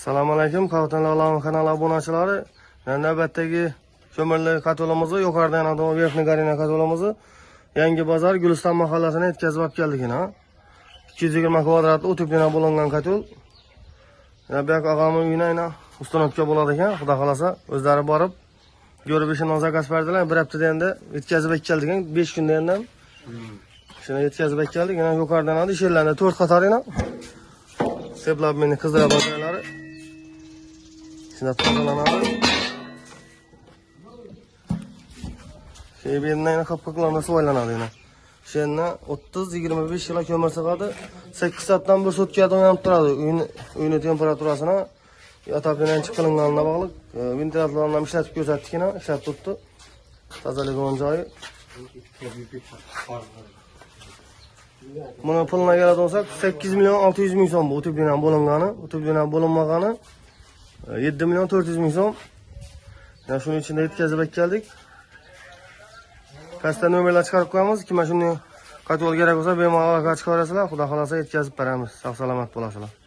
Assalomu alaykum, Qavtanlar kanali obunachilari. Navbatdagi ko'mirli katolimizni, yuqorida yana Verxniy Garina katolimizni Yangi bozor Guliston mahallasine yetkazib olib keldik yana. 220 kvadratli o'tibdan bo'lingan katol. Yana bu yoq og'amning uyina yana ustanovka bo'ladi ekan, xudo xolasa o'zlari borib ko'rib ishini zakaz berdilar. Bir haftada endi yetkazib keldik ekan, 5 kunda endi. Shuni yetkazib keldik. Yana yuqoridan oldi ishlarni 4 qator yana. Seplab meni qizlar bozorlari. Shuna tozalanadi. Şeybirine kapaklarına soylanadi yana. Şenna 30-25 yıl kömür sig'adi. 8 saatdan bir sutka oynab turadi. Uyni temperaturasini yatakdan chiqarilganına bog'liq. Ventilatorlarni ishlatib ko'rsatdik yana, ishlab turibdi. Tozaligi joyi. Buni pulini keladigan bo'lsak 8 million 600 ming so'm bu o'tibdan bo'lingani, o'tibdan bo'linmagani 7 million 400 ming so'm. Yani shuning ichida yetkazib keldik. Kaçta nömerler çıkarıp koyamız ki, shuni katol kerak bo'lsa bemalol chiqarasizlar. Xudo xolasa yetkazib beramiz. Sog' salomat bo'lasizlar.